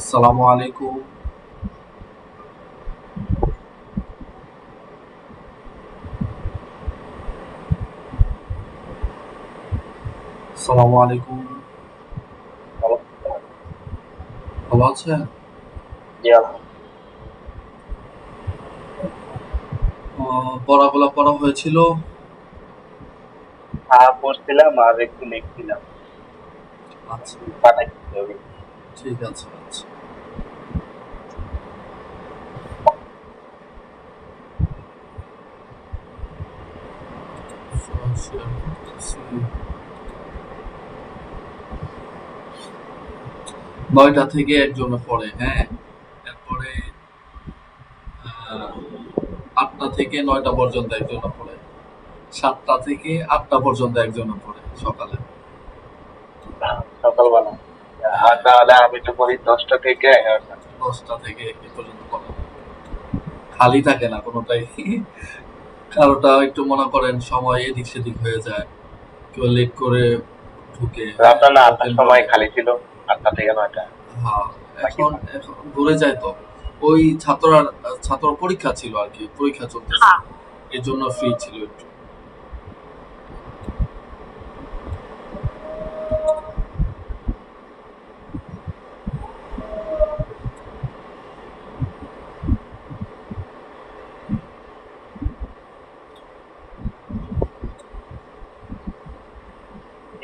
আসসালামু আলাইকুম। আসসালামু আলাইকুম। ভালো আছেন? জি, আলহামদুলিল্লাহ। পড়াগুলা পড়া হয়েছিল? হ্যাঁ, পড়ছিলাম আর একটু লিখছিলাম। আচ্ছা, পাঠাই দিতে হবে। ঠিক আছে। আচ্ছা, শেয়ার করতেছি। 9টা থেকে একজনে পড়ে, হ্যাঁ। এরপরে 8টা থেকে 9টা পর্যন্ত একজনে পড়ে। 7টা থেকে 8টা পর্যন্ত একজনে পড়ে সকালে। সকালবেলা। আর হ্যাঁ, তাহলে আমি তো পড়ি 10টা থেকে 11টা। 10টা থেকে এ পর্যন্ত পড়ে। খালি থাকে না কোনোটাই। কারোটা একটু মনে করেন সময় এদিক সেদিক হয়ে যায়। কেউ লেট করে ঢুকে, হ্যাঁ, আপনার না 8টার ওপেন সময় করে। খালি ছিল, 8টা থেকে 9টা। হ্যাঁ, বাকি এখন এখন ঘুরে যায় তো। ওই ছাত্র পরীক্ষা ছিল আর কি, পরীক্ষা চলতেছে। এর জন্য ফ্রি ছিল একটু।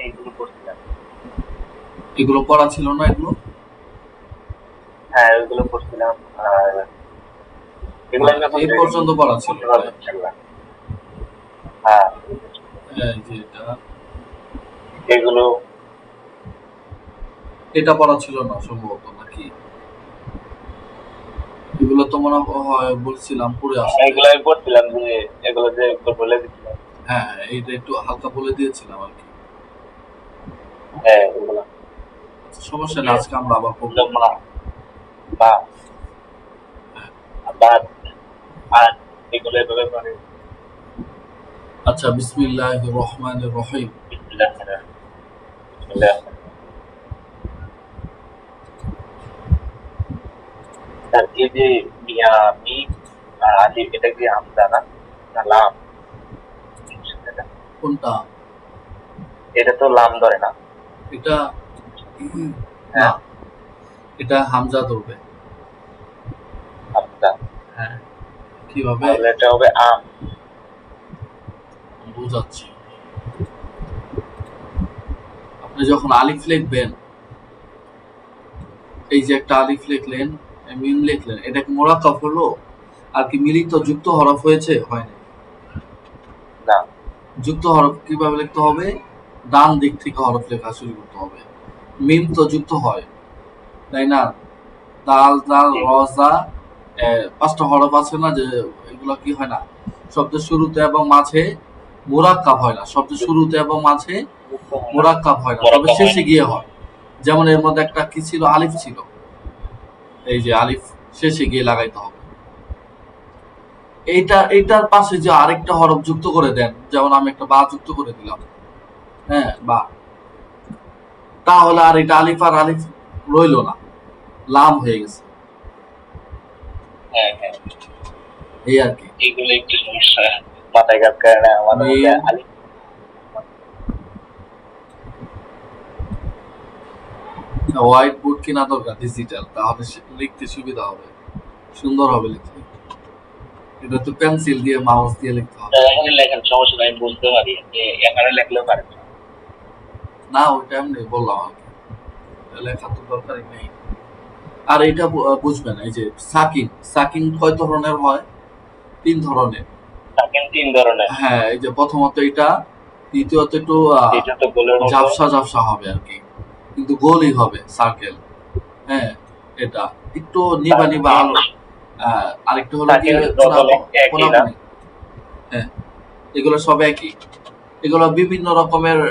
এইগুলো পড়ছিলাম। এগুলো পড়া ছিল না এগুলো? হ্যাঁ, ওইগুলো পড়ছিলাম। আর এগুলো হ্যাঁ, আমি এখন এই পর্যন্ত পড়া ছিল পড়তে মনে পারবো হয়। ইনশাল্লাহ। হ্যাঁ, এই যে এগুলো এটা পড়া ছিল না সম্ভবত, নাকি? এগুলো তো মনে হয় বলছিলাম পড়ে আসতে। এগুলো আমি পড়ছিলাম যে এগুলো যে একটু বলে দিচ্ছিলাম। হ্যাঁ, হ্যাঁ, এইটা একটু হালকা বলে দিয়েছিলাম আর কি। হ্যাঁ, এগুলো আচ্ছা, সমস্যা নেই, আজকে আমরা আবার পড়বো। মা বা হ্যাঁ। বা আর এগুলো এভাবে করে। আচ্ছা, বিসমিল্লাহির রহমানির রহিম। বিসমিল্লাহ বিসমিল্লাহ। আর এই যে মিয়া মিম আর আলিফ, এটা কি হামজা না? না লাম? কোনটা? এটা তো লাম ধরে না? এটা না, হ্যাঁ, এটা হামজা ধরবে। হামজা। হ্যাঁ, কিভাবে? তাহলে এটা হবে আম। বুঝাচ্ছি। আপনি যখন আলিফ লিখবেন, এই যে একটা আলিফ লিখলেন, মিম লিখলেন, এটা কি মোরাক্কাব হলো? আর কি মিলিত যুক্ত হরফ হয়েছে? হয়নি। না। যুক্ত হরফ কিভাবে লিখতে হবে? ডান দিক থেকে হরফ লেখা শুরু করতে হবে। মিম তো যুক্ত হয়, তাই না? দাল দাল জি। রজা, 5টা হরফ আছে না, যে এগুলো কি হয় না শব্দের শুরুতে এবং মাঝে মোরাক্কাব হয় না, শব্দের শুরুতে এবং মাঝে যুক্ত হয় না, মোরাক্কাব হয় না, তবে মোরাক্কাব হয় শেষে না। গিয়ে হয়। যেমন এর মধ্যে একটা কি ছিল, আলিফ ছিল। এই যে আলিফ শেষে গিয়ে লাগাইতে হবে। এইটার পাশে যে আরেকটা হরফ যুক্ত করে দেন, যেমন আমি একটা বা যুক্ত করে দিলাম, হ্যাঁ, বা, তাহলে আর এটা আলিফ আর আলিফ রইলো না, লাম হয়ে গেছে। হ্যাঁ, হ্যাঁ। এই আর কি। এইগুলো একটু সমস্যা, মাথায় কাজ করে না মাঝে মধ্যে মিম, আলিফ। হোয়াইট বোর্ড কেনা দরকার ডিজিটাল, তাহলে লিখতে সুবিধা হবে, সুন্দর হবে লিখতে। এটা তো পেন্সিল দিয়ে মাউস দিয়ে লিখতে হবে। এখানে লেখেন, সমস্যা নাই, আমি বুঝতে পারি যে এখানে লেখলেও পারেন। না, ওইটা এমনি বললাম আর কি, লেখা তো দরকারই নেই। আর এটা বুঝবেন, এই যে সাকিন, সাকিন কয় ধরনের হয়? 3 ধরনের। থাকেন 3 ধরনের। হ্যাঁ, এই যে প্রথমত এটা, দ্বিতীয়ত একটু এটা তো গোলের মতো। ঝাপসা ঝাপসা হবে আর কি, কিন্তু গোলই হবে, সার্কেল। হ্যাঁ, এটা একটু নিবা নিবা থাকেন আলো। আরেকটা হলো কি, থাকেন কোনা যত একই না? কোনাকুনি। হ্যাঁ, এগুলো সব একই। এগুলো বিভিন্ন রকমের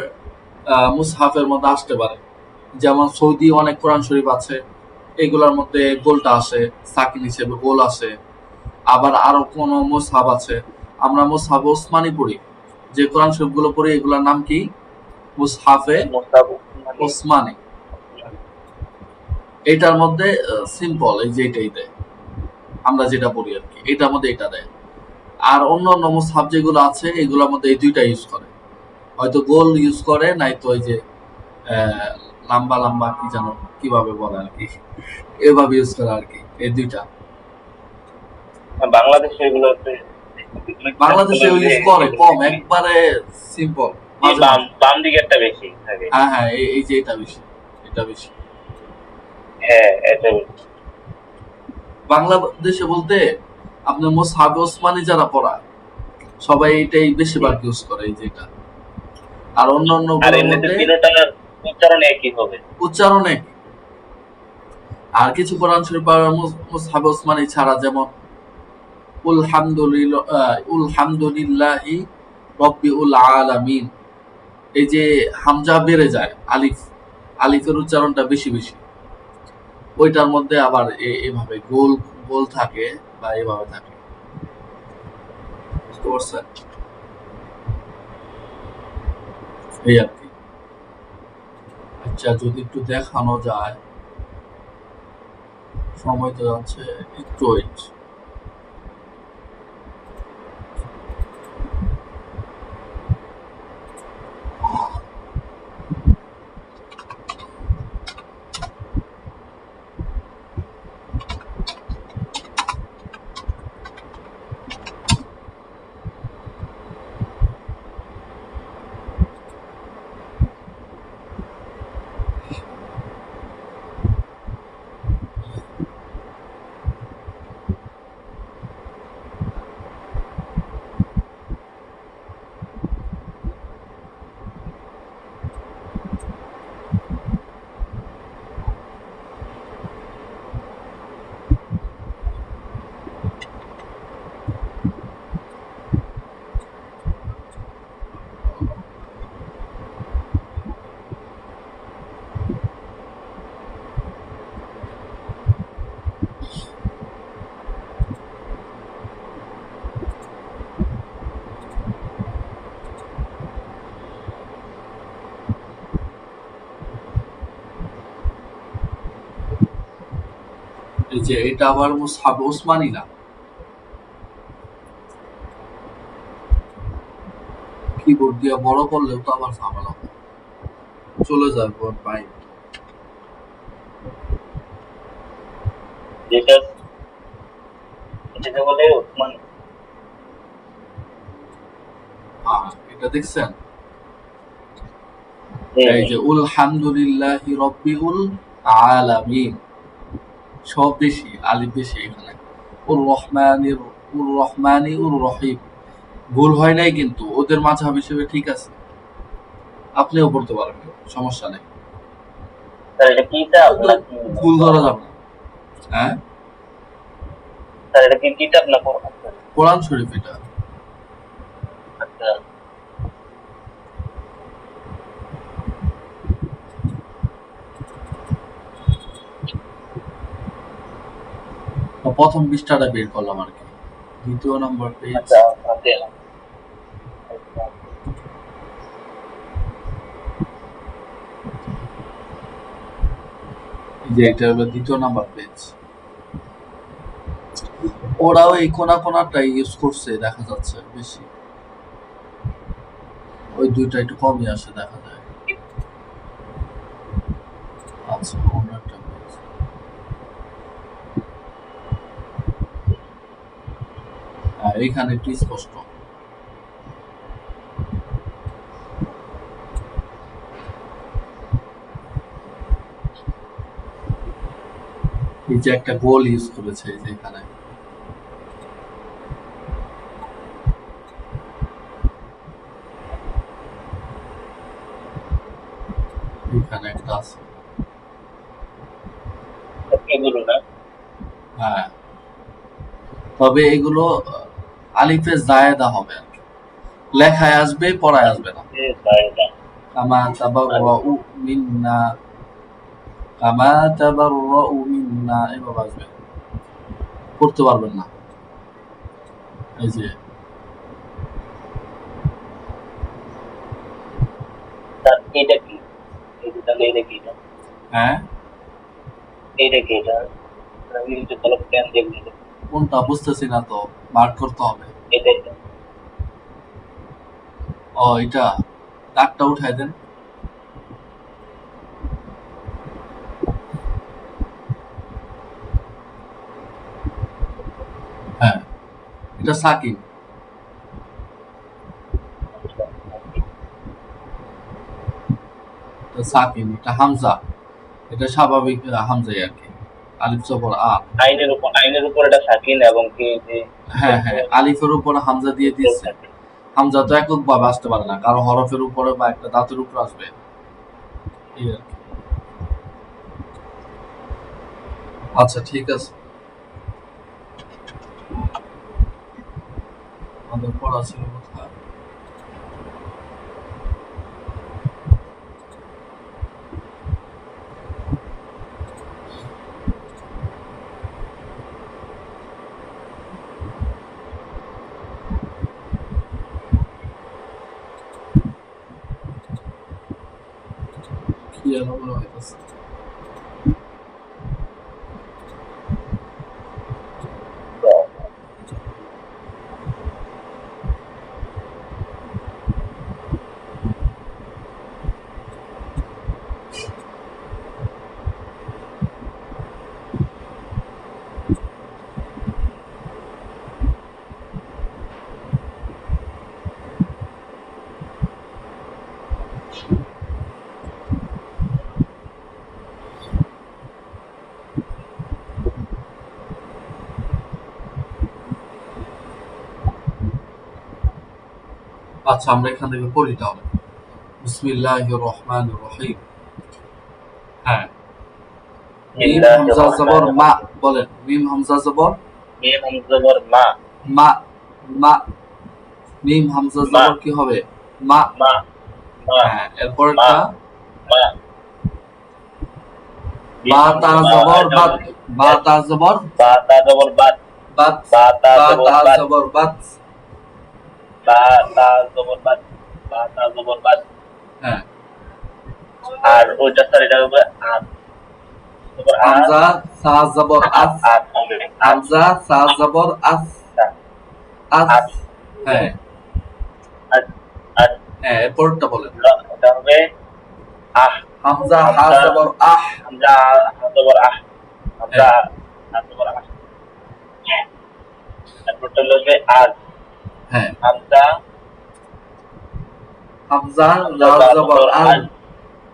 মুসহাফের মধ্যে আসতে পারে। যেমন সৌদি অনেক কোরআন শরীফ আছে, এগুলোর মধ্যে গোলটা আসে, সাকিন হিসেবে গোল আসে। আবার আরো কোন মুসহাব আছে, আমরা মুসহাব ওসমানী পড়ি, যে কোরআন শরীফ গুলো পড়ি, এগুলোর নাম কি? মুসহাফে মুস্তাফ মানে ওসমানী। এটার মধ্যে সিম্পল এই যে এটাই দেয়, আমরা যেটা পড়ি আর কি, এটার মধ্যে এটা দেয়। আর অন্য অন্য মুসহাফ যেগুলো আছে এগুলোর মধ্যে এই দুইটা ইউজ করে, হয়তো গোল ইউজ করে, নাই তো ওই যে আহ, লম্বা লম্বা কি জানো কিভাবে বলে আর কি, এভাবে ইউজ করে আর কি, এই দুইটা। বাংলাদেশে এগুলো বাংলাদেশে ইউজ করে কম, একবারে সিম্পল, মাঝে বাম মাঝে। বাম দিকেরটা বেশি থাকে। হ্যাঁ হ্যাঁ, এই যে এটা বেশি, এটা বেশি। হ্যাঁ, এটা বেশি। বাংলাদেশে বলতে আপনার মুসহাব ওসমানী যারা পড়া সবাই এটাই বেশিরভাগ ইউজ করে, এই যে এটা। আর অন্য অন্য আর গুলোর এমনিতে মধ্যে তিনটার উচ্চারণ একই হবে। উচ্চারণে। আর কিছু কোরআন শরীফ মুসহাব ওসমানী ছাড়া, যেমন উলহামদুলিল্লাহি রব্বিউল আলামিন, এই যে হামজা বেড়ে যায়, আলিফ, আলিফের উচ্চারণটা বেশি বেশি, ওইটার মধ্যে আবার এভাবে গোল গোল থাকে বা এভাবে থাকে, বুঝতে পারছেন? এই আর কি। আচ্ছা, যদি একটু দেখানো যায়, সময় তো যাচ্ছে, একটু ওয়েট। এই যে এটা আবার মুসহাব ওসমানী না, কিবোর্ড দিয়ে বড় করলেও তো আবার ঝামেলা হবে। চলে যাবে পর পাই। যেটা যেটা বলে ওসমান। হ্যাঁ, এটা দেখছেন? হুম, এই যে উলহামদুলিল্লাহি রব্বিউল আলামিন, সব বেশি, আলিফ বেশি এখানে। উর রহিম, ভুল হয় নাই কিন্তু, ওদের মাঝহাব হিসেবে ঠিক আছে, আপনিও পড়তে পারবেন, সমস্যা নেই, স্যার এটা কি কিতাব কিন্তু নাকি? ভুল ধরা যাবে না। হ্যাঁ, স্যার এটা কি কিতাব না কোরআন? কোরআন শরীফ এটা। আচ্ছা, তো প্রথম পৃষ্ঠাটা বের করলাম আর কি, দ্বিতীয় নম্বর পেজ। আচ্ছা, আচ্ছা, আচ্ছা। এই যে এটা হলো দ্বিতীয় নাম্বার পেজ। ওরাও এই কোনা কোনাটাই ইউজ করছে, দেখা যাচ্ছে বেশি, ওই দুইটা একটু কমই আসে দেখা যায়। আচ্ছা, অন্য একটা পেজ। হ্যাঁ, এইখানে একটু স্পষ্ট। এই যে একটা গোল ইউজ করেছে, এই যে এখানে, এখানে একটা আছে। এগুলো না? হ্যাঁ, তবে এগুলো আলিফে জায়েদা হবে আর কি, লেখায় আসবে, পড়ায় আসবে না। এ জায়গা। কামা তাবাররাউ মিন্না, কামা তাবাররাউ মিন্না, এভাবে আসবে, পড়তে পারবেন না। এই যে স্যার এটা কি? এই যে তাহলে এটা কি? হ্যাঁ, এইটা কি এটা ইংরেজি কলম পেন দিয়ে লিখে। কোনটা বুঝতেছি না তো, মার্ক করতে হবে। এটা এটা। ও এটা, দাগটা উঠাই দেন। হ্যাঁ, এটা সাকিন। এটা সাকিন, এটা হামজা। এটা স্বাভাবিক হামজাই আর কি, আলিফ জবর আ। আইনের উপর এটা সাকিন এবং কি যে হ্যাঁ হ্যাঁ, আলিফের উপর হামজা দিয়ে দিচ্ছে। হামজা তো একক ভাবে আসতে পারে না, কারো হরফের উপরে বা একটা দাঁতের উপর আসবে, এই আর কি। আচ্ছা ঠিক আছে, আমাদের পড়া ছিল কোথায়? কি যেন মনে হইতেছে। আচ্ছা আমরা এখান থেকে পড়ি তাহলে। বিসমিল্লাহির রহমানির রহিম। হ্যাঁ, মিম হামজা জবর মা, বলেন মিম হামজা জবর মিম হামজা জবর মা। মা, মা। মিম হামজা মা। জবর কি হবে? মা। মা। মা। হ্যাঁ, এরপরটা মা। বা তা জবর বাত, বা তা জবর বা তা জবর বাত। বাত, বা তা বা জবর তা বাত। জবর বাত। বা তা জবর বাত। বা তা জবর বাত। হ্যাঁ, আর ওইটা স্যার এটা হবে আত। জবর আত। হামজা সা জবর আস, আত হবে। হামজা সা জবর আস, আস। আত। হ্যাঁ আত। আত। হ্যাঁ, এরপরটা বলেন। এটা হবে আহ। হামজা হা জবর আহ। হামজা হা জবর আহ। হামজা হা জবর আহ। এরপরটা হবে আজ। হ্যাঁ, হামজা হামজা হামজা লাল জা জবর জবর আল, আজ।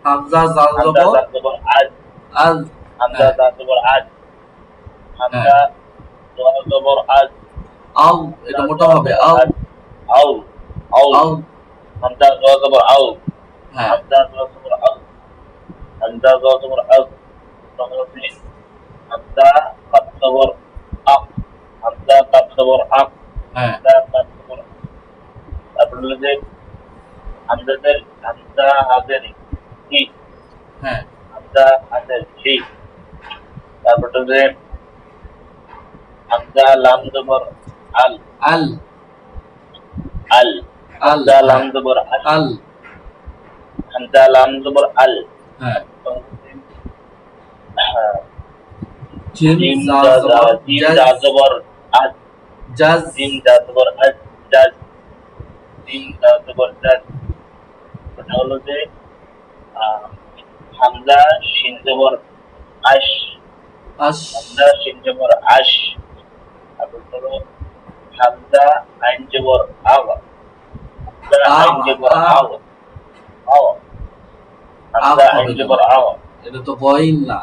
হামজা জাল হামজা জবর জা জবর আজ। আল। হামজা হ্যাঁ জা জবর আজ। হ্যাঁ, হামজা জা জবর আজ। আও, এটা মোটা হবে আও, আউ। আউ। আও। হামজা জা জবর আউ। হ্যাঁ হামজা জা জবর আউ। হামজা জা জবর আউ। তাহলে হামজা কাফ জবর আক। হামজা কাফ জবর আক। হ্যাঁ হামজা কাফ জবর আক। তারপর হলো যে হামজাদের হামজা হাজের কি। হ্যাঁ, হামজা হাজের কি। তারপর হলো যে হামজা লাম জবর আল। আল, আল। আল। হামজা লাম হ্যাঁ, জবর আল। আল। হামজা লাম জবর আল। হ্যাঁ, হ্যাঁ। জিম জিম জা জা জা জবর জিম জাজ, জা জবর আজ। জাজ। জিম জা জবর আজ। জাজ। জিম জা জবর জাজ। ওটা হলো যে আহ, হামজা শিন জবর আশ। আশ। হামজা শিন জবর আশ। তারপর হলো হামজা আইন জবর আও। হামজা আ, আইন জবর আ। আও। আও। আফ হামজা আইন হবে কেন? জবর আও। এটা তো গইন না,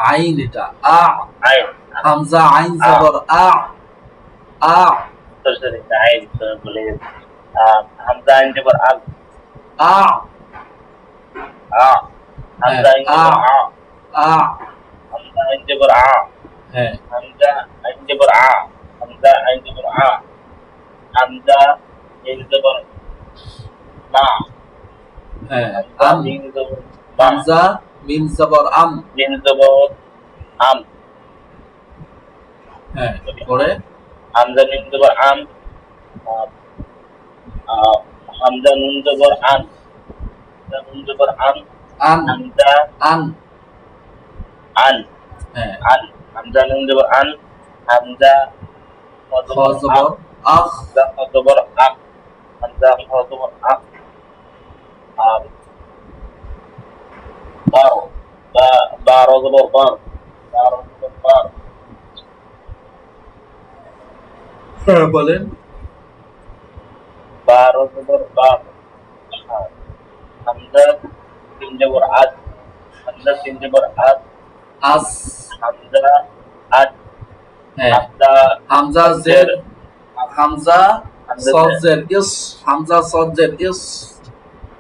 আইন এটা। আ, আইন। হামজা আইন আ। জবর আ, আ। সরি সরি আইন বলে গেছি। হামজা আইন জবর আল। আ। আ। হ্যাঁ, হামজা আইন আ, জবর আ। আ। হামজা আইন জবর আ। হ্যাঁ, হামজা আইন জবর আ। হামজা আইন জবর আ। হামজা মিম জবর মা। হ্যাঁ, হামজা আম। মিম জবর মা। হামজা মিম জবর আম। মিম জবর আম। হ্যাঁ, পরে হামজা মিম জবর আম। আহ, হামজা নুন জবর আন। হামজা নুন জবর আন। আন, হামজা আন। আন হ্যাঁ আন হামজা নুন জবর আন হামজা খ জবর আখ হামজা খ জবর আক হামজা খ জবর আক আর বার বা বার জবর বার বার জবর বার হ্যাঁ বলেন বার জবর বার হামজা তিন জবর আজ হামজা তিন জবর আজ আস হামজা আজ হ্যাঁ হামজা হামজা জের হামজা হামজা সদ জের ইস হামজা সদ জের ইস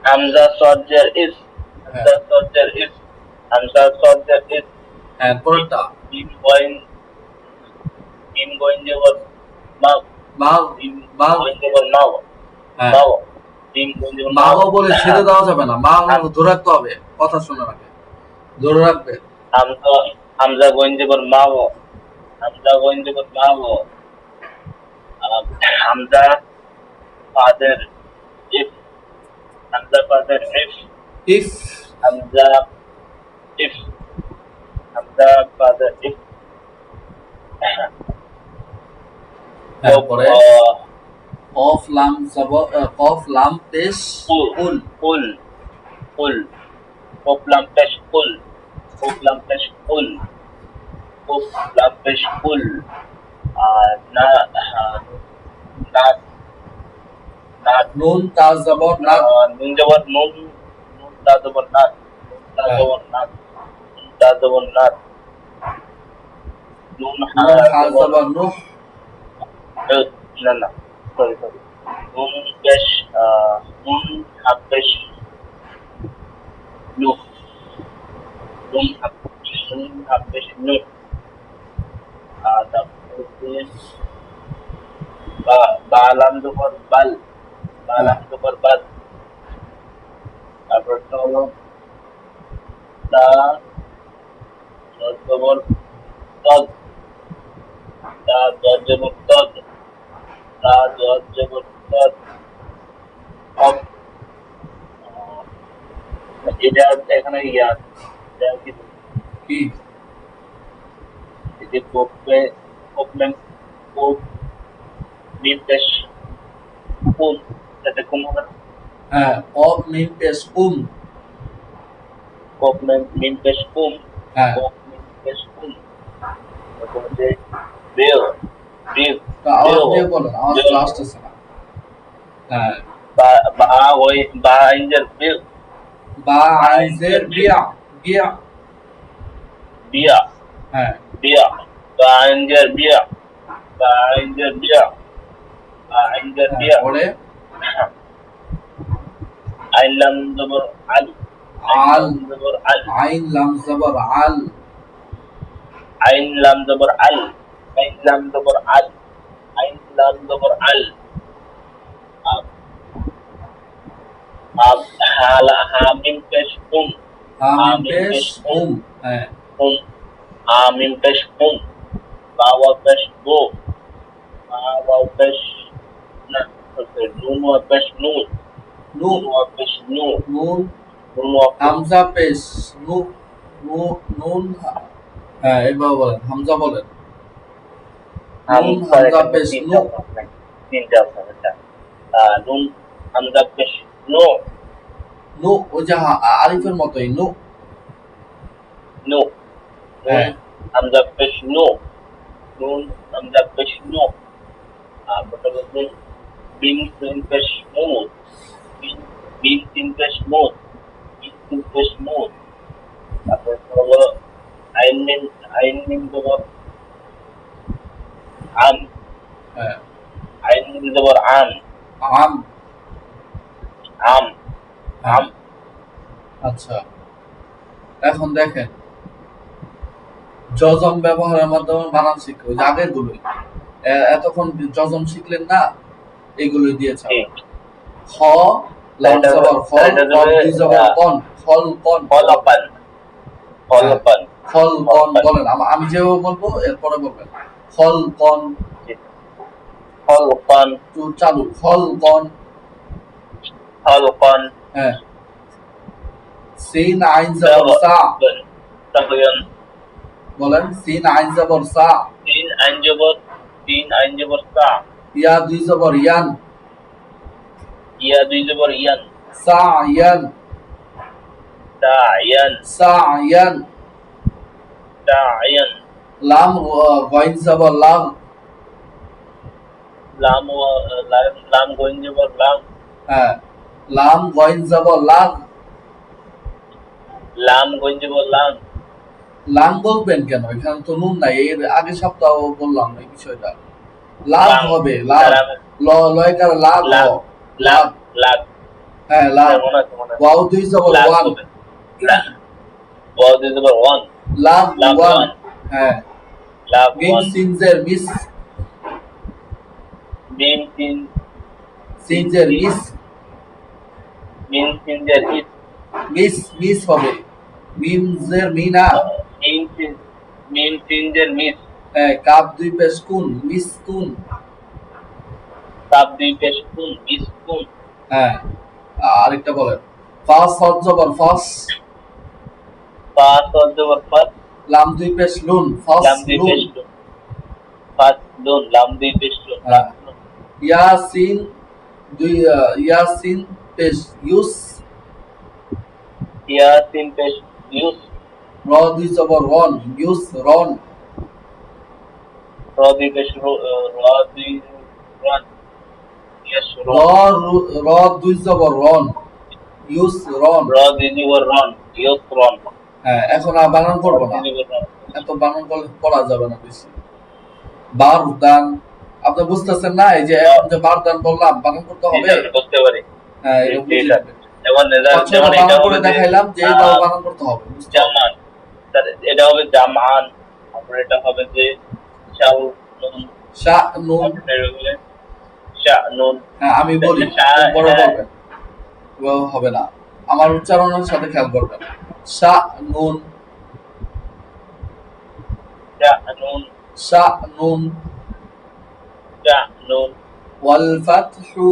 হামজা সজ্জার ইস হামজা সজ্জার ইস হামজা সজ্জার ইস হ্যাঁ পরেরটা মিম গোয়েন জবর মাও মাও মিম মাও গোয়েন জবর মাও হ্যাঁ মাও মিম গোয়েন জবর মাও বলে ছেড়ে দেওয়া যাবে না মা ধরে রাখতে হবে কথা শোনা রাখে ধরে রাখবে হামজা হামজা গোয়েন জবর মাও হামজা গোয়েন জবর মাও হামজা ফাদের ইফ হামজা ফাদের ইফ ইফ হামজা ইফ হামজা ফাদের ইফ তারপরে কফ লাম জবর কফ লাম পেশ উল قل قل قف لم تش قل قف لم تش قل قف لم تش قل نا ناس ناس নুন তা জবর না নুন জবর নুন নুন তা জবর নাস নুন তা জবর নাস নুন তা জবর নাস নুন হা নুন হা জবর জবর নুহ না না সরি সরি নুন পেশ নুন হা পেশ নুহ নুন হা পেশ নুহ তারপরে বালাম জবর বাল বালাম জবর বাল তারপর হলো তা জবর তদ তা জবর তদ তা জবর তদ অব এটা এখানে ইয়া এটা কি কি যে কোপে কোপমেন কোপ নির্দেশ কোন এটা কোন হবে হ্যাঁ কফ মিম পেশ উম কোপমেন নির্দেশ কোন হ্যাঁ কোপ নির্দেশ কোন তারপরে যে বেল বেল তো আওয়াজ দিয়ে বলেন আওয়াজ তো আসতেছে না হ্যাঁ বা ওই বা ইঞ্জার বেল বা আইজের বিয়া বিয়া বিয়া হ্যাঁ বিয়া বা ইঞ্জার বিয়া বা ইঞ্জার বিয়া বা ইঞ্জার বিয়া পরে আইলাম জবর আল আল জবর আল আইন লাম জবর আল আইন লাম জবর আল আইন লাম জবর আল আইন লাম জবর আল আব হালা হামিম পেশ উম হামিম পেশ উম হ্যাঁ হামিম পেশ বাওয়া পেশ বো বাওয়া পেশ না নুন ওয়া পেশ নুন নু নুন ওয়া পেশ নুন নুন নুন ওয়া হামজা পেশ নু নু নুন হ্যাঁ এবার বলেন হামজা বলেন নুন হামজা পেশ নু তিনটা আছে নুন হামজা পেশ নো নু ওই যে আরিফের মতোই নু নো হ্যাঁ হামজা পেশ নো নুন হামজা পেশ নো তারপরে বিন সিন পেশ মুদ বিন সিন পেশ মুদ বিন সিন পেশ মুদ তারপরে হলো আইন মিন জবর আম হ্যাঁ আইন মিন জবর আম আম আম আম আচ্ছা এখন দেখেন জজম ব্যবহারের মাধ্যমে বানান শিখে ওই যে আগের গুলোই এতক্ষণ জজম শিখলেন না এগুলোই দিয়েছে খ লাম জবর খ কফ দুই জবর কন খল কন খলপান খলপান খল কন বলেন আমি যেভাবে বলবো এরপরে বলবেন খল কন খলপান চালু খল কন খলপান হ্যাঁ সিন আইন জবর সা তাবিয়ান বলেন সিন আইন জবর সা, সিন আইন জবর সা, ইয়া দুই জবর ইয়ান, ইয়া দুই জবর ইয়ান, সা ইয়ান, তায়ান, সা ইয়ান, তায়ান, লাম গইন জবর লাম, লাম গোইন জবর লাম, হ্যাঁ লাম গইন জবর লাম। লাম গোইন জবর লাম, লাম বলবেন কেন? এখানে তো নুন নাই। এর আগে সপ্তাহ বললাম এই বিষয়টা। লাভ লাম, হবে, লাভ লাম, লয়কার লাভ লাম, লাম, লাম, হ্যাঁ লাভ। মনে আছে, মনে আছে। ওয়াও দুই জবর লাম ওয়ান, হবে। ওয়াও দুই জবর ওয়ান, লাভ লাভ ওয়ান, ওয়ান, হ্যাঁ লাভ মিম ওয়ান, সিনজের মিস, মিম সিন, সিনজের মিস, মিম সিনজের ইস, মিস মিস হবে, মিমজের মিনা, মিম সিন, মিম সিনজের মিস, হ্যাঁ কাপ দুই পেশ কুন, মিস কুন, তাপ দুই পেশ কুন, মিস কুন, হ্যাঁ আরেকটা বলেন ফাস হজ জবর ফাস, পাঁচ হজ জবর পাঁচ, লাম দুই পেশ লুন, ফাস লাম দুই লুন, পেশ লুন, পাঁচ লুন, লাম দুই পেশ লুন, হ্যাঁ ইয়াসিন দুই ইয়াসিন পেশ ইউস, ইয়া সিন পেশ ইউস, র দুই জবর রন, ইউস রন, র দুই পেশ র দুই রান, ইয়াস র রন, র দুই জবর রন, ইউস রন। র দুই জবর রন, ইয়স রন, হ্যাঁ এখন আর বানান করবো না, দুই জবর রন। এত বানান করলে পড়া যাবে না বেশি। বারদান, আপনি বুঝতেছেন না? এই যে এখন যে বারদান বললাম বানান করতে হবে। আমি বুঝতে পারি। হ্যাঁ এটা বুঝে এটা নেবেন। যেমন যেমন এটা বানান হবে করে যে, দেখাইলাম যে এইভাবে বানান করতে হবে, বুঝতে হবে। জামান, এটা হবে জামান, তারপরে এটা হবে যে শাউ নুন, শা নুন, তারপরে এটা হবে শা নুন, হ্যাঁ আমি বলি বড় বলবেন, এভাবে হবে না, আমার উচ্চারণের সাথে খেয়াল করবেন। শা নুন, শা নুন, শা নুন, শা নুন, ওয়াল ফাতহু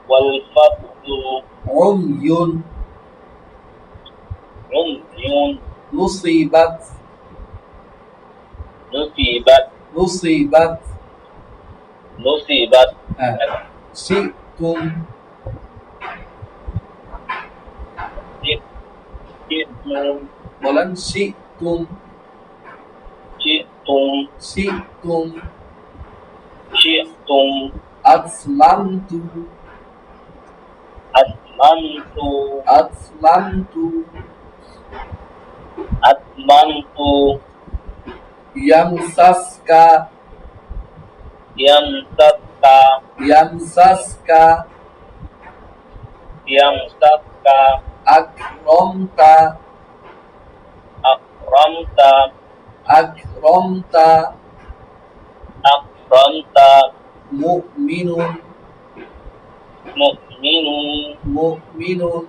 ওয়াল ফাতহু, উময়ুন, উময়ুন, নুসিবাত, নুসিবাত, নুসিবাত, নুসিবাত, হ্যাঁ শিতুম, শিতুম, বলেন শিতুম, শিতুম, শিতুম, শিতুম, আসমানতু, আসমানতু, আসমানতু, আসমানতু, ইয়ামসাসকা, ইয়ামসাসকা, ইয়ামসাসকা, ইয়ামসাসকা, আকরমতা, আকরামতা, আকরমতা, আকরামতা, মুমিনুন, মুমিনুন, মুমিনুন,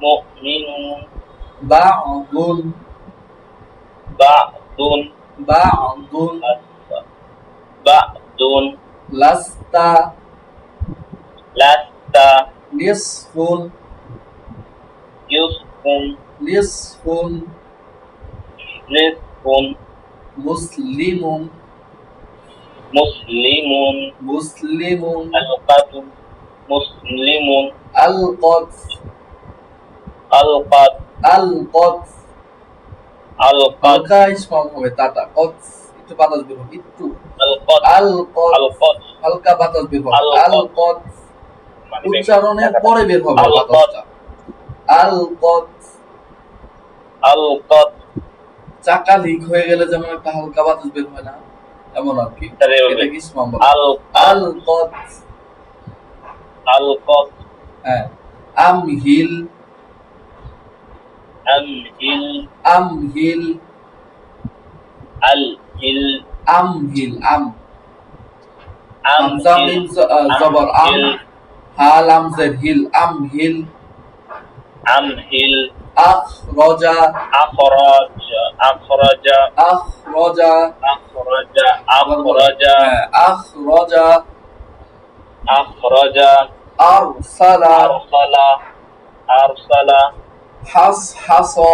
মুমিনুন, বা'দুন, বা'দুন, বা'দুন, বা'দুন, লাস্তা, লাস্তা, নিসফুন, ইউসফুন, নিসফুন, নিসফুন, মুসলিমুন, মুসলিমুন, মুসলিমুন, আলকাতুন, মুসলিমুন, আল-কদস, আলকাত, আল-কদস, আলকাত, হালকা ইসমাম হবে তাটা, কদস একটু বাতাস বের হবে, একটু আলকাত, আল-কদস, আলকাত, হালকা বাতাস বের হবে, আল-কদস। আল-কদস উচ্চারণের পরে বের হবে আল-কদস। বাতাসটা, আল-কদস। আলকাত, চাকা লিক হয়ে গেলে যেমন একটা হালকা বাতাস বের হয় না, এমন আর কি, তাহলে হবে এটা কি ইসমাম বলে, আলকাত, আল-কদস। আলকাত, হ্যাঁ আমহিল, আমহিল, আমহিল, আলহিল, আমহিল, হামজা আমহিল, মিম জবর আম, হা লাম জের হিল, আমহিল, আমহিল, আখরাজা, আখরাজ, আখরাজা, আখরাজা, আখরাজা, আখরাজা, হ্যাঁ আখরাজা, আখরাজা, আরসালা, আরসালা, আরসালা, হাসহাসা,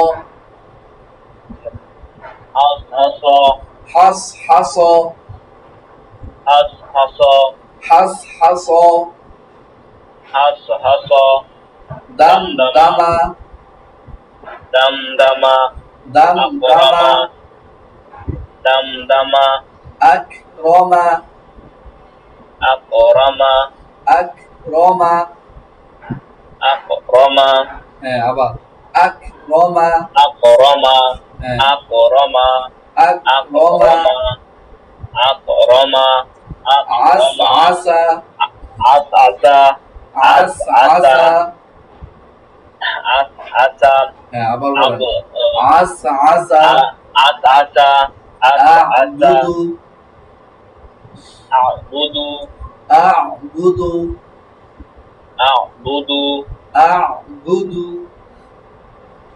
حص حص হাস হাস حص حص হাস হাস دم دم دمدم دم أكرم دم دمدم أكرم أكرم أكرم أكرم আবার أكرم أكرم হ্যাঁ أكرم أكرم أكرم أكرم عسعس عسعس عسعس عسعس আবার বলেন عسعس عسعس أعبد أعبد أعبد أعبد أعبد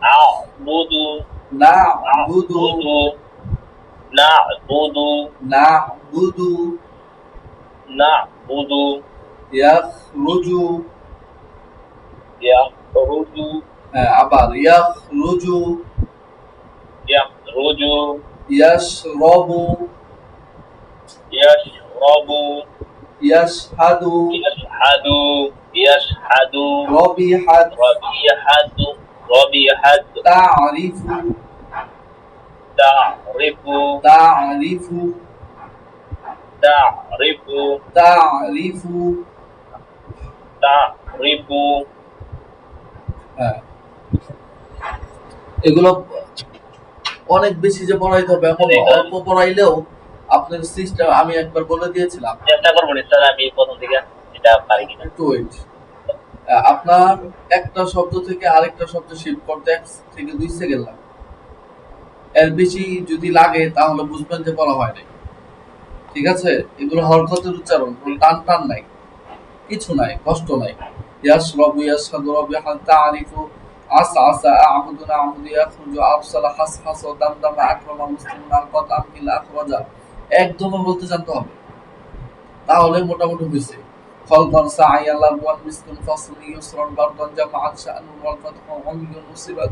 أعبد نعبد نعبد نعبد نعبد يخرج يخرج আবার يخرج يخرج يشرب يشرب يشهد يشهد يشهد ربحت ربيحة ربيحة تعرف تعرف تعرف تعرف تعرف تعرف হ্যাঁ এগুলো অনেক বেশি যে পড়াইতে হবে এমন না। অল্প পড়াইলেও আপনার সিস্টেম আমি একবার বলে দিয়েছিলাম চেষ্টা করবো স্যার আমি প্রথম থেকে এটা পারি কিনা একটু ওয়েট আপনার একটা শব্দ থেকে আরেকটা শব্দ শিফট করতে 1 থেকে 2 সেকেন্ড লাগে এর বেশি যদি লাগে তাহলে বুঝবেন যে পড়া হয় নাই ঠিক আছে এগুলো হরকতের উচ্চারণ কোনো টান টান নাই কিছু নাই কষ্ট নাই ইয়াশরাবু ইয়াশহাদু রাবিহান তা'রিফু আসআসা আ'বুদু না'বুদু ইয়াখরুজু আরসালা হাসহাসা দামদামা আকরামা মুসলিমুন আলকাত আমকিল আখরাজা একদমই বলতে জানতে হবে তাহলে মোটামুটি হইছে খলকন সা'আইয়া লাগওয়ান মিসকুন ফাসলি ইউসরান বারদান জামাআত শা'নুন ওয়াল ফাতহু উমিয়ুন মুসিবাত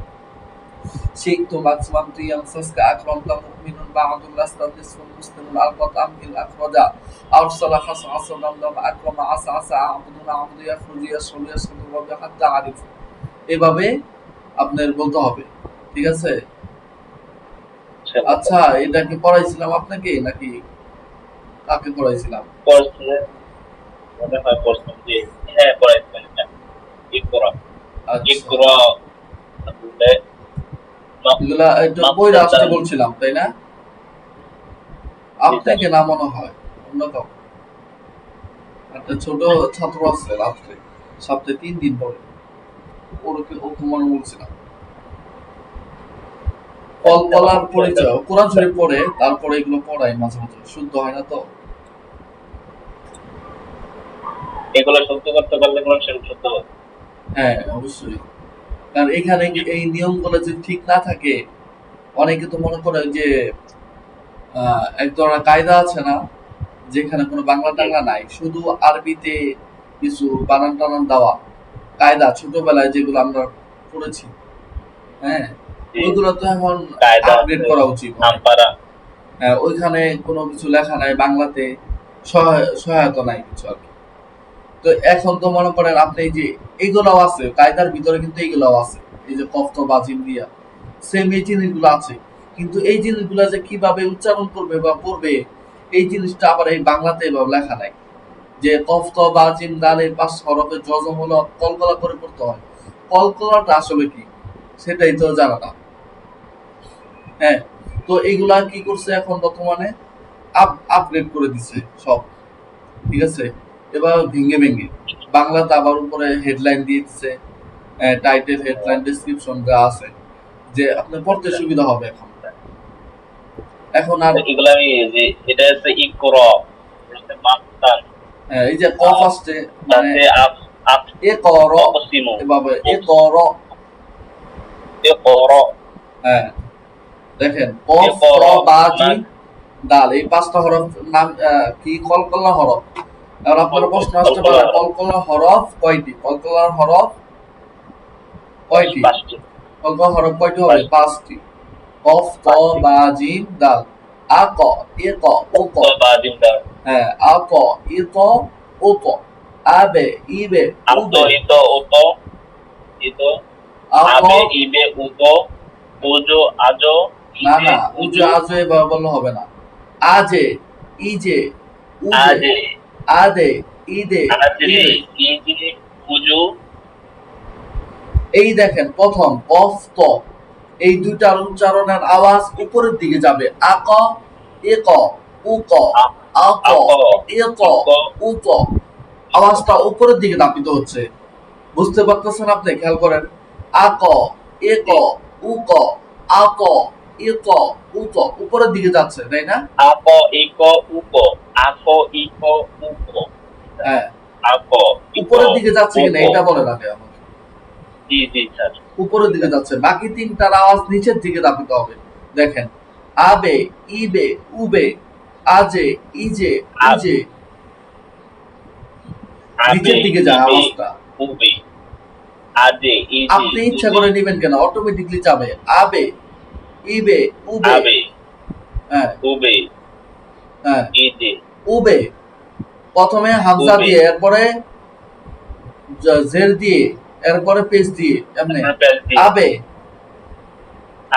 شئتم أتممت ينسسك أكرمت مؤمن بعد لست نصف مسلم ألقت أمهل أخرجا أرسل حصعص دمدم أكرم عسعس أعبد نعبد يخرج يشرب يشهد الرب حتى أعرف এভাবে আপনার বলতে হবে ঠিক আছে আচ্ছা এটা কি পড়াইছিলাম আপনাকে নাকি কাকে পড়াইছিলাম পড়ছে মনে হয় পড়ছে যে হ্যাঁ পড়াইছেন এটা ইকরা আচ্ছা ইকরা তাহলে এগুলা একটু বই আসতে বলছিলাম তাই না আপনাকে না মনে হয় অন্য কাউ একটা ছোট ছাত্র আছে রাত্রে সপ্তাহে 3 দিন পরে ওকে মনে বলছিলাম কলকলার পরিচয় কোরআন শরীফ পড়ে তারপরে এগুলো পড়াই মাঝে মাঝে শুদ্ধ হয় না তো এগুলো শুদ্ধ করতে পারলে কোন শরীর শুদ্ধ হবে হ্যাঁ অবশ্যই কারণ এখানে এই নিয়মগুলো যদি ঠিক না থাকে অনেকে তো মনে করে যে এক ধরনের কায়দা আছে না যেখানে কোনো বাংলা টাংলা নাই শুধু আরবিতে কিছু বানান টানান দেওয়া কায়দা ছোটবেলায় যেগুলো আমরা পড়েছি হ্যাঁ ওইগুলো তো এখন কায়দা আপডেট করা উচিত আমপারা হ্যাঁ ওইখানে কোনো কিছু লেখা নাই বাংলাতে সহায়তা নাই কিছু আর কি তো এখন তো মনে করেন আপনি এই যে এইগুলাও আছে কায়দার ভিতরে কিন্তু এইগুলাও আছে এই যে কফত বা জিমরিয়া সেম এই জিনিসগুলো আছে কিন্তু এই জিনিসগুলো যে কিভাবে উচ্চারণ করবে বা পড়বে এই জিনিসটা আবার এই বাংলাতে এভাবে লেখা নাই যে কফত বা জিম দালের 5 হরফে জজম হলো কলকলা করে পড়তে হয় কলকলাটা আসলে কি সেটাই তো জানা না হ্যাঁ তো এইগুলা কি করছে এখন বর্তমানে আপগ্রেড করে দিছে সব ঠিক আছে এবার ভেঙে ভেঙে বাংলাতে আবার উপরে হেডলাইন দিয়ে দিচ্ছে টাইটেল হেডলাইন ডেসক্রিপশন যা আছে যে আপনি পড়তে সুবিধা হবে এখন এখন আর এগুলো আমি যে এটা হচ্ছে ইকরা এটা মাকতান এই যে কফ আসছে মানে তাতে আপ এ কর অসীমু এভাবে এ কর ইকরা হ্যাঁ দেখেন কফ র বা জিম দাল এই 5টা হরফ নাম কি কলকলা হরফ আর আপনার প্রশ্ন আসতে পারে কলকলা হরফ কয়টি কলকলার হরফ কয়টি কলকলা হরফ কয়টি হবে 5টি কফ ক বা জিম দাল আ ক এ ক ও ক Babajim da. হ্যাঁ আ ক ই ক ও ক আবে ইবে Ato উবে ito uto. Ito. আ ক Abe ibe uto. Ujo ajo. না Ije না উজে uju. আজে এভাবে বললে হবে না আজে ইজে উজে Ade. আদে ইদে Ade. ইবে Ije uju. এই দেখেন প্রথম কফ ক এই দুইটার উচ্চারণের আওয়াজ উপরের দিকে যাবে আ ক এ ক উ ক আ ক Ako. এ ক উ ক আওয়াজটা উপরের দিকে দাপিত হচ্ছে বুঝতে পারতেছেন আপনি খেয়াল করেন আ ক এ ক উ ক আ ক এ ক উ ক উপরের দিকে যাচ্ছে তাই না Ako iko uko. Ako iko uko. হ্যাঁ Ako iko উপরের দিকে যাচ্ছে কিনা uko. এটা বলেন আগে আমাকে জি স্যার। উপরের দিকে যাচ্ছে বাকি তিনটার আওয়াজ নিচের দিকে দাপিত হবে দেখেন আবে ইবে উবে আজে ইজে উজে নিচের Abe দিকে যায় ibe আওয়াজটা ube. Ade ije আপনি ইচ্ছা uje. করে নেবেন কেন অটোমেটিকলি যাবে আবে ইবে উবে Abe হ্যাঁ ube হ্যাঁ ije উবে প্রথমে হামজা উবে। দিয়ে এরপরে জের দিয়ে এরপরে পেশ দিয়ে এমনি Repelsi. আবে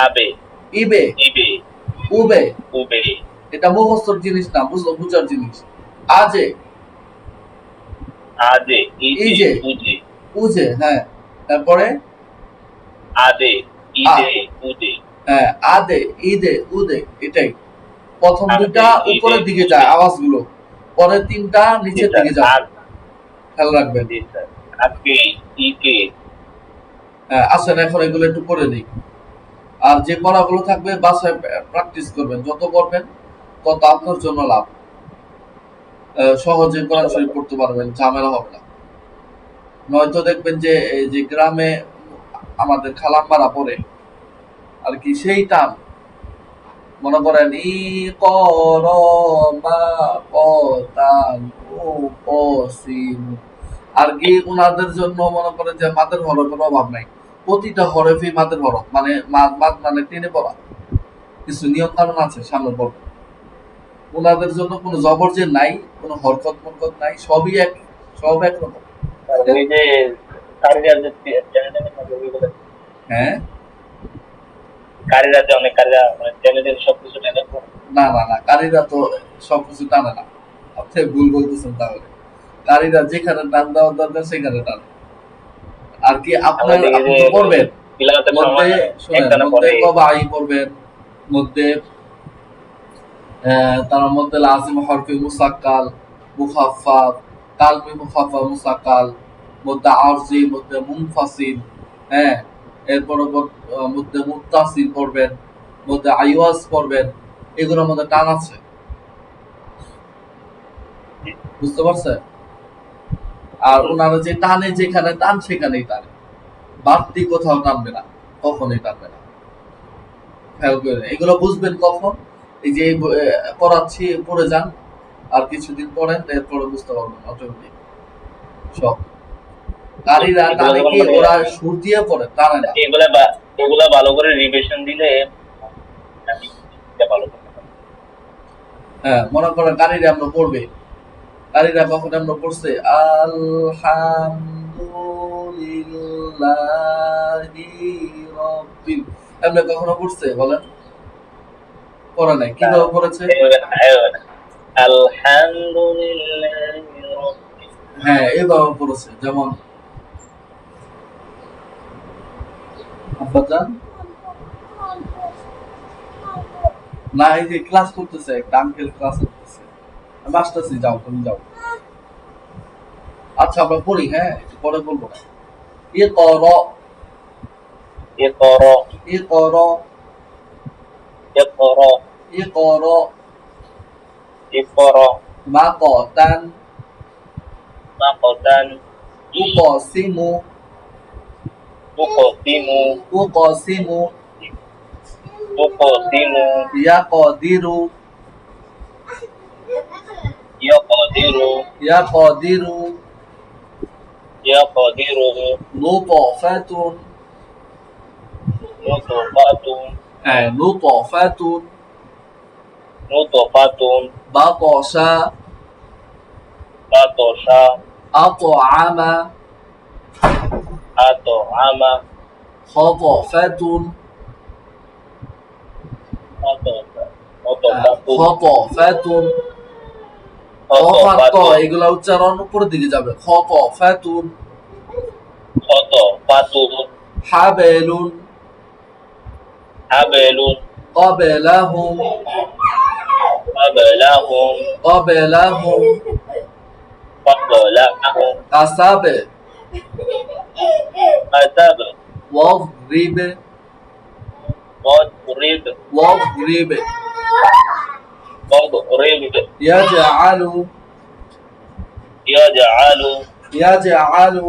Abe ইবে ibe উবে ube. এটা মুখস্থর জিনিস না বুঝার জিনিস আজে Ade ije ইজে uje. উজে হ্যাঁ তারপরে Ade ide uje. হ্যাঁ আদে ইদে উদে এটাই প্রথম আদে, দুইটা ইদে, উপরের দিকে উদে। যায় আওয়াজগুলো পরের তিনটা জি নিচের স্যার। দিকে যায় আর খেয়াল রাখবেন জি স্যার। আজকে ike হ্যাঁ আসেন এখন এগুলো একটু করে নিই আর যে পড়াগুলো থাকবে বাসায় প্র্যাকটিস করবেন যত করবেন তত আপনার জন্য লাভ সহজে কোরআন শরীফ পড়তে পারবেন ঝামেলা হবে না নয়তো দেখবেন যে এই যে গ্রামে আমাদের খালাম্মারা পড়ে আর কি সেই টান মনে করেন ই কর মা পতান ও পসিম আর কি উনাদের জন্য মনে করেন যে মাদের হরফের অভাব নাই প্রতিটা হরফই মাদের হরফ মানে মাদ মানে টেনে পড়া কিছু নিয়ম কানুন আছে সামনে পড়বে উনাদের জন্য কোনো জবর যে নাই কোনো হরকত মরকত নাই সবই এক সব একরকম ওই যে কারিরা যে চ্যানেলের মধ্যে ওইগুলো হ্যাঁ কারিরা যে অনেক কারিরা মানে চ্যানেলের সবকিছু টেনে পড়ে। না না না কারীরা তো সবকিছু টানে না আপনি ভুল বলতেছেন তাহলে কারীরা যেখানে টান দেওয়ার দরকার সেখানে টানে আর কি আপনার আমরা দেখি আপনি যে তো পড়বেন তিলাওয়াতের মধ্যে সময় শুনেন একটানা মধ্যে পড়ে কবাই পড়বেন মধ্যে তার মধ্যে লাজিম হরফে মুসাক্কাল মুখাফফাফ কালমি মুখাফফা মুসাক্কাল মধ্যে আরজি মধ্যে মুনফাসিল হ্যাঁ এরপর মধ্যে মুত্তাসিল পড়বেন মধ্যে আইওয়াজ পড়বেন এগুলোর মধ্যে টান আছে বুঝতে পারছেন আর ওনারা যে টানে যেখানে টান সেখানেই টানে বাড়তি কোথাও টানবে না কখনোই টানবে না খেয়াল করে এগুলো বুঝবেন কখন এই যে পড়াচ্ছি পড়ে যান আর কিছুদিন পড়েন এরপরে বুঝতে পারবেন অটোমেটিক সব কারীরা টানে কি ওরা সুর দিয়ে পড়ে টানে না এগুলা ভালো করে রিভিশন দিলে আমি এটা ভালো করতে পারবো। হ্যাঁ মনে করেন কারীরা আমরা পড়বে কারীরা কখন আমরা পড়ছে আলহামদুলিল্লাহি রাব্বিল আমরা কখনো পড়ছে বলেন পড়া নাই কিভাবে পড়েছে আলহামদুলিল্লাহি রাব্বিল হ্যাঁ এভাবে পড়েছে যেমন আব্বাজান না এই যে ক্লাস করতেছে একটা আঙ্কেল ক্লাস করতেছে আমি আসতেছি যাও তুমি যাও আচ্ছা আমরা পড়ি হ্যাঁ একটু পরে বলবো না ইকরা ইকরা ইকরা ইকরা ইকরা ইকরা মাকাতান মাকাতান উকাসিমু উকসিমু উকাসিমু উকসিমু ইয়াকদিরু ইয়াকদিরু ইয়াকদিরু ইয়াকদিরু লুতফাতুন নুতফাতুন হ্যাঁ নুতফাতুন নুতফাতুন বাতাসা বাতাসা আতআমা আতআমা খতফাতুন খতফাতুন খতফাতুন খত এগুলা উচ্চারণ উপরের দিকে যাবে খতফাতুন খতফাতুন হাবেলুন হাবেলুন قبلهم قبلهم قبلهم قبلهم أسب أسب واضرب واضرب واضرب واضرب يجعل يجعل يجعل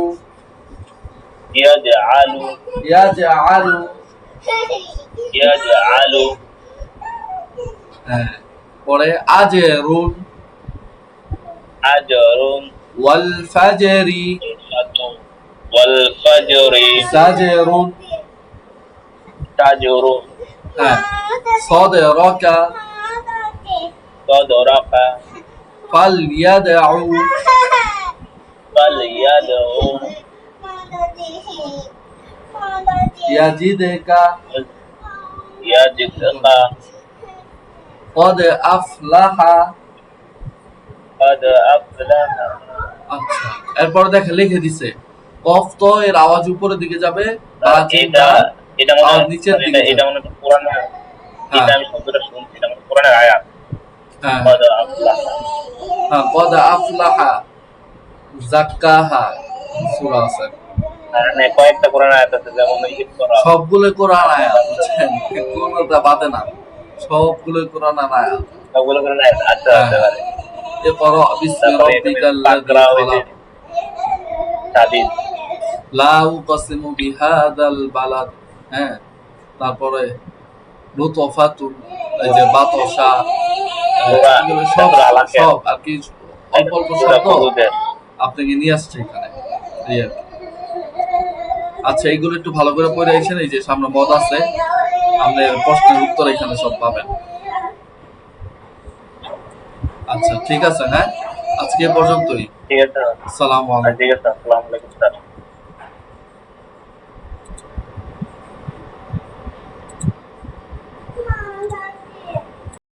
يجعل يجعل يجعل পরে আজরুন أجر ওয়াল ফাজরি والفجر সাজরুন تجر صدرك صدرك فليدعو فليدعو يجدك يجدك قد أفلح قد أفلح আচ্ছা এরপর দেখে লিখে দিছে কফ তো এর আওয়াজ উপরের দিকে যাবে বা এটা চিন্তা এটা মনে আওয়াজ হয় নিচের দিকে এটা যাবে। মনে হয় কোরআনে এটা আমি শব্দটা শুনছি এটা মনে হয় কোরআনের আয়াত হ্যাঁ قد أفلح قد أفلح زكاها সূরা আছে মানে কয়েকটা কোরআন আয়াত আছে যেমন ইয়ে করা সবগুলো কোরআন আয়াত বুঝছেন কোনটা বাদে না সবগুলো কোরআন আয়াত সবগুলো কোরআন আয়াত আচ্ছা আচ্ছা পারে اقرأ باسم তারপরে ربك এখানে الذي পাকরা হইছে خلق তাবিজ লা উকসিমু বিহাদাল বালাদ হ্যাঁ তারপরে লুতফাতুন এই যে বাতাসা এগুলো সব সব আর কি অল্প অল্প শব্দ আপনাকে নিয়ে আসছে এখানে এই আর কি। আচ্ছা এইগুলো একটু ভালো করে পড়ে আইছেন এই যে সামনে মদ আছে আপনি প্রশ্নের উত্তর এখানে সব পাবেন আচ্ছা ঠিক আছে হ্যাঁ আজকে এ পর্যন্তই ঠিক আছে আসসালামু আলাইকুম ঠিক আছে আসসালামু আলাইকুম